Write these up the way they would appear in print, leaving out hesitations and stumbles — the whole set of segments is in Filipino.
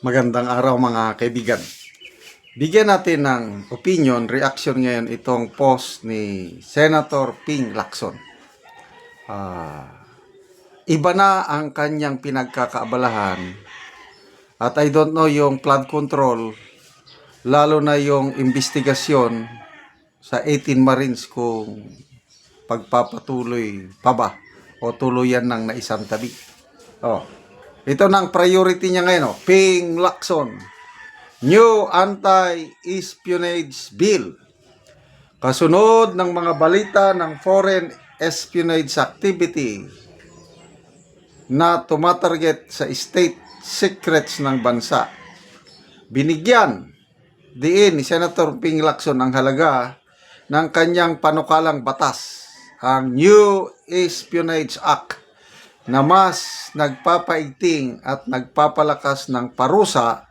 Magandang araw mga kaibigan. Bigyan natin ng opinion, reaction ngayon itong post ni Senator Ping Lacson. Iba na ang kanyang pinagkakaabalahan at I don't know yung flood control, lalo na yung investigasyon sa 18 Marines kung pagpapatuloy pa ba o tuluyan ng naisantabi. Ito ng priority niya ngayon, Ping Lacson. New Anti-Espionage Bill. Kasunod ng mga balita ng foreign espionage activity na tumatarget sa state secrets ng bansa. Binigyan diin ni Senator Ping Lacson ang halaga ng kanyang panukalang batas, ang New Espionage Act, na mas nagpapaigting at nagpapalakas ng parusa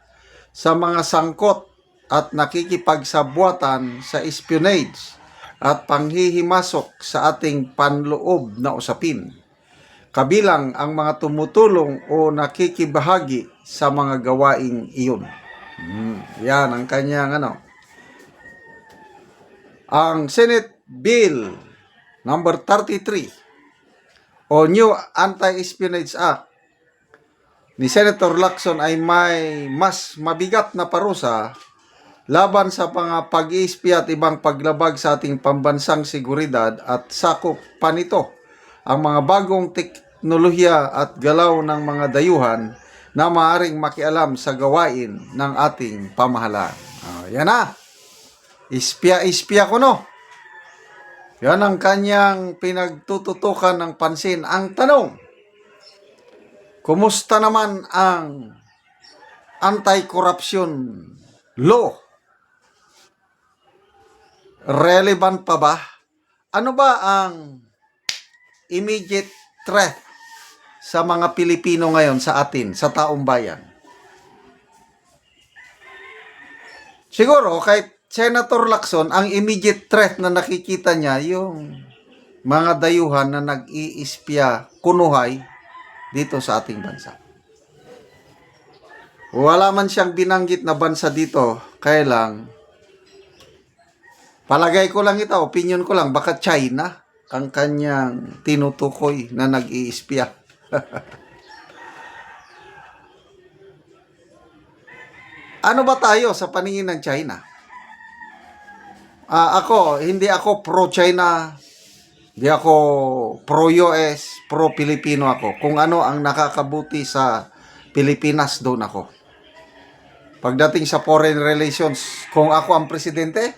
sa mga sangkot at nakikipagsabwatan sa espionage at panghihimasok sa ating panloob na usapin, kabilang ang mga tumutulong o nakikibahagi sa mga gawaing iyon. Yan ang kanyang Ang Senate Bill number 33 o New Anti-Espionage Act ni Senator Lacson ay may mas mabigat na parusa laban sa mga pag-iispya at ibang paglabag sa ating pambansang seguridad, at sakop pa nito ang mga bagong teknolohiya at galaw ng mga dayuhan na maaaring makialam sa gawain ng ating pamahalaan. Yan na. Ispya ko no. Yan ang kanyang pinagtututukan ng pansin. Ang tanong, kumusta naman ang anti-corruption law? Relevant pa ba? Ano ba ang immediate threat sa mga Pilipino ngayon, sa atin, sa taong bayan? Siguro, kahit Senator Lacson, ang immediate threat na nakikita niya, yung mga dayuhan na nag-iispya, kunuhay, dito sa ating bansa. Wala man siyang binanggit na bansa dito, kaya lang, palagay ko lang ito, opinion ko lang, baka China ang kanyang tinutukoy na nag-iispya. Ano ba tayo sa paningin ng China? Hindi ako pro-China, hindi ako pro-US, pro-Pilipino ako. Kung ano ang nakakabuti sa Pilipinas, doon ako. Pagdating sa foreign relations, kung ako ang presidente,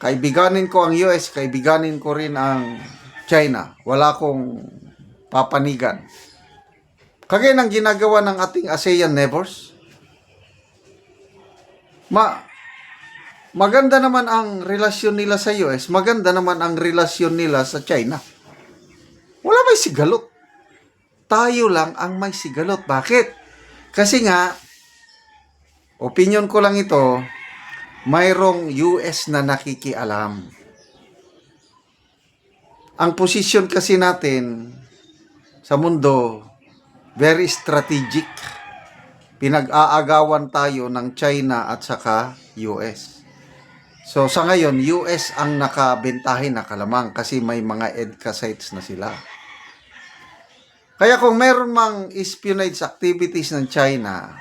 kaibiganin ko ang US, kaibiganin ko rin ang China. Wala akong papanigan. Kagaya ng ginagawa ng ating ASEAN neighbors. Maganda naman ang relasyon nila sa US, maganda naman ang relasyon nila sa China. Wala may sigalot. Tayo lang ang may sigalot. Bakit? Kasi nga, opinion ko lang ito, mayroong US na nakikialam. Ang posisyon kasi natin sa mundo, very strategic. Pinag-aagawan tayo ng China at saka US. So sa ngayon, US ang nakabentahin na kalamang kasi may mga EDCA sites na sila. Kaya kung meron mang espionage activities ng China,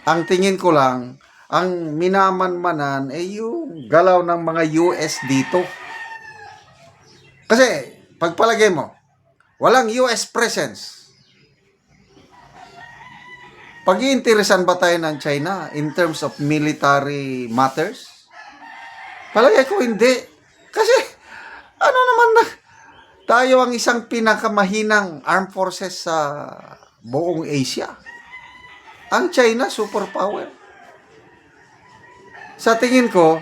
ang tingin ko lang, ang minamanmanan ay yung galaw ng mga US dito. Kasi, pagpalagay mo, walang US presence. Pag-iinteresan ba tayo ng China in terms of military matters? Palagay ko hindi. Kasi, ano naman na, tayo ang isang pinakamahinang armed forces sa buong Asia. Ang China, superpower. Sa tingin ko,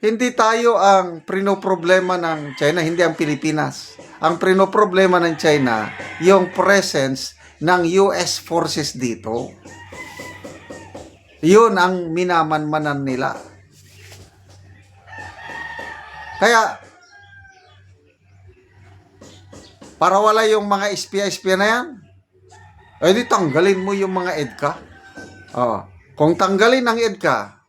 hindi tayo ang prinoproblema ng China, hindi ang Pilipinas. Ang prinoproblema ng China, yung presence ng US forces dito. Yun ang minamanmanan nila. Kaya, para wala yung mga espya-espya na yan, di tanggalin mo yung mga EDCA. Oh, kung tanggalin ang EDCA,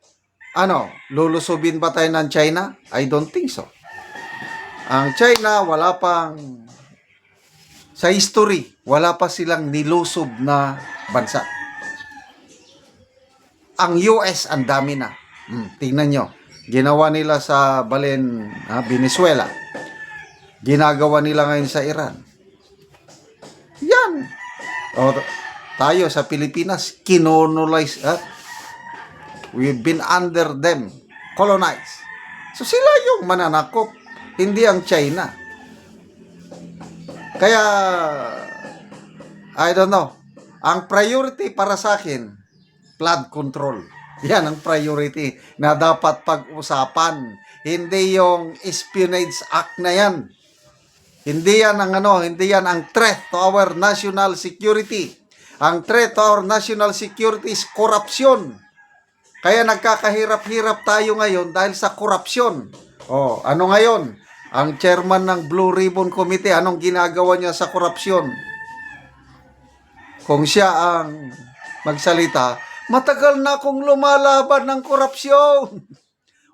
ano, lulusubin ba tayo ng China? I don't think so. Ang China, wala pang, sa history, wala pa silang nilusob na bansa. Ang US, ang dami na. Tingnan nyo. Ginawa nila sa Venezuela. Ginagawa nila ngayon sa Iran. Yan. O, tayo sa Pilipinas, kinonolize. We've been under them. Colonized. So sila yung mananakop. Hindi ang China. Kaya, I don't know. Ang priority para sa akin, flood control. Yan ang priority na dapat pag-usapan. Hindi yung Espionage Act na yan. Hindi yan ang threat to our national security. Ang threat to our national security is corruption. Kaya nagkakahirap-hirap tayo ngayon dahil sa korupsyon. Oh, ano ngayon? Ang chairman ng Blue Ribbon Committee, anong ginagawa niya sa korupsyon? Kung siya ang magsalita, matagal na akong lumalaban ng korupsyon.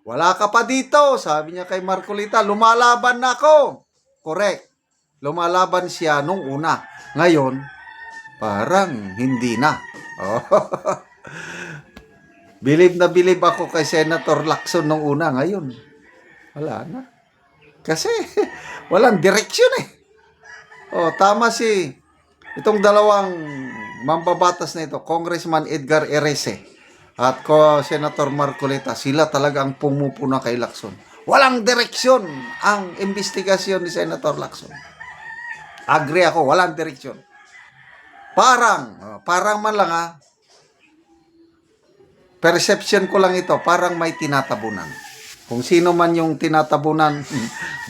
Wala ka pa dito, sabi niya kay Marcolita, lumalaban na ako. Correct. Lumalaban siya nung una. Ngayon, parang hindi na. Oh. Bilib na bilib ako kay Senator Lacson nung una. Ngayon, wala na. Kasi, walang direksyon eh. Oh, tama itong dalawang mambabatas na ito, Congressman Edgar Erese at Senator Marcolita, sila talagang pumupuna kay Lacson. Walang direksyon ang investigasyon ni Senator Lacson. Agree ako, walang direksyon. Parang man lang perception ko lang ito, parang may tinatabunan. Kung sino man yung tinatabunan,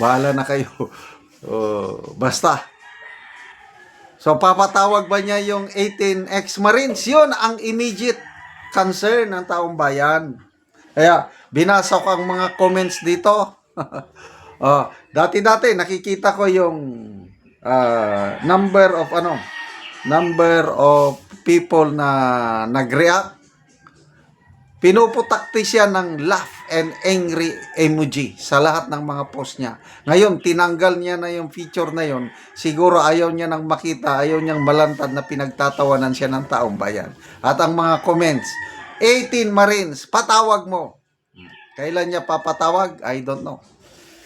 bahala na kayo. Basta. So, papatawag ba niya yung 18 ex-Marines? Yun ang immediate concern ng taong bayan. Kaya, binasa ko ang mga comments dito. Dati-dati, nakikita ko yung number of people na nag-react. Pinuputakti siya ng laugh and angry emoji sa lahat ng mga post niya. Ngayon, tinanggal niya na yung feature na yon. Siguro ayaw niya nang makita, ayaw niyang malantad na pinagtatawanan siya ng taong bayan. At ang mga comments, 18 Marines, patawag mo. Kailan niya papatawag? I don't know.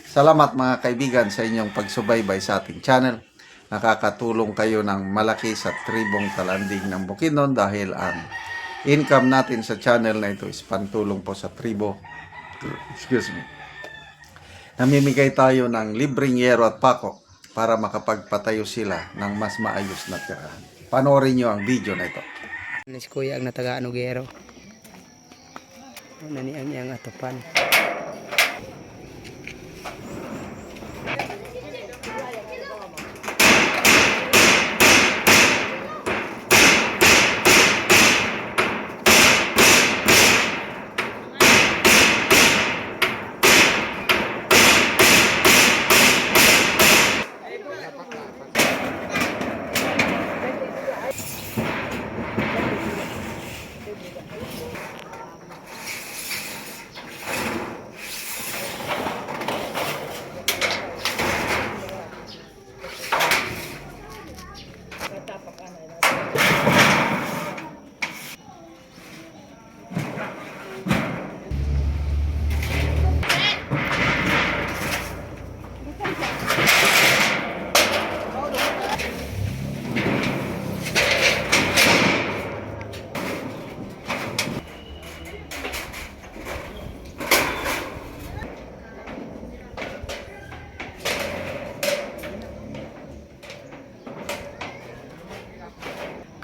Salamat mga kaibigan sa inyong pagsubaybay sa ating channel. Nakakatulong kayo ng malaki sa tribong talanding ng Bukidnon dahil ang income natin sa channel na ito is pantulong po sa tribo. Excuse me. Namimigay tayo ng libreng yero at pako para makapagpatayo sila ng mas maayos na tirahan. Panoorin nyo ang video na ito. Si Kuya ang nataga Anugero. Nani ang iyang atupan.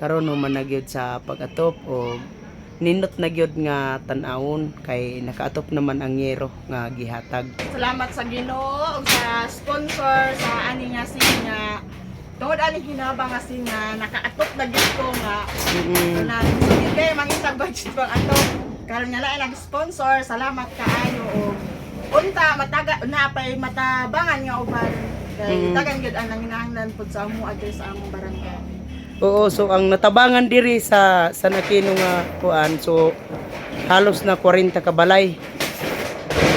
Karon no man nagyod sa pag-atop o nindot nagyod nga tan-awon kay nakaatop naman ang yero nga gihatag. Salamat sa Ginoo ug sa sponsor sa ani nga nga tungod ani hinaba nga nga nakaatop na gyud ko nga na so hindi mangitag budget pang atop karon nga lain ang sponsor. Salamat kaayo og unta mataga napay matabangan nga uban kay tagan gyud ang nanginahanglan pud sa amo adto sa among barangay. Oo, so ang natabangan diri sa San Aquino nga kuan, so halos na 40 ka balay.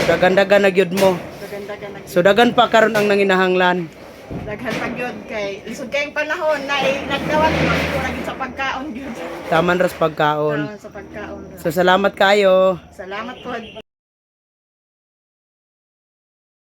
Dagan-dagan na gyud mo. Dagan-dagan na. So dagan pa karon ang nanginahanglan. Daghan pa gyud kay lisod kayong panahon na nagdawat ko lagi sa pagkaon gyud. Taman ras pagkaon. Sa pagkaon. So salamat kayo. Salamat po.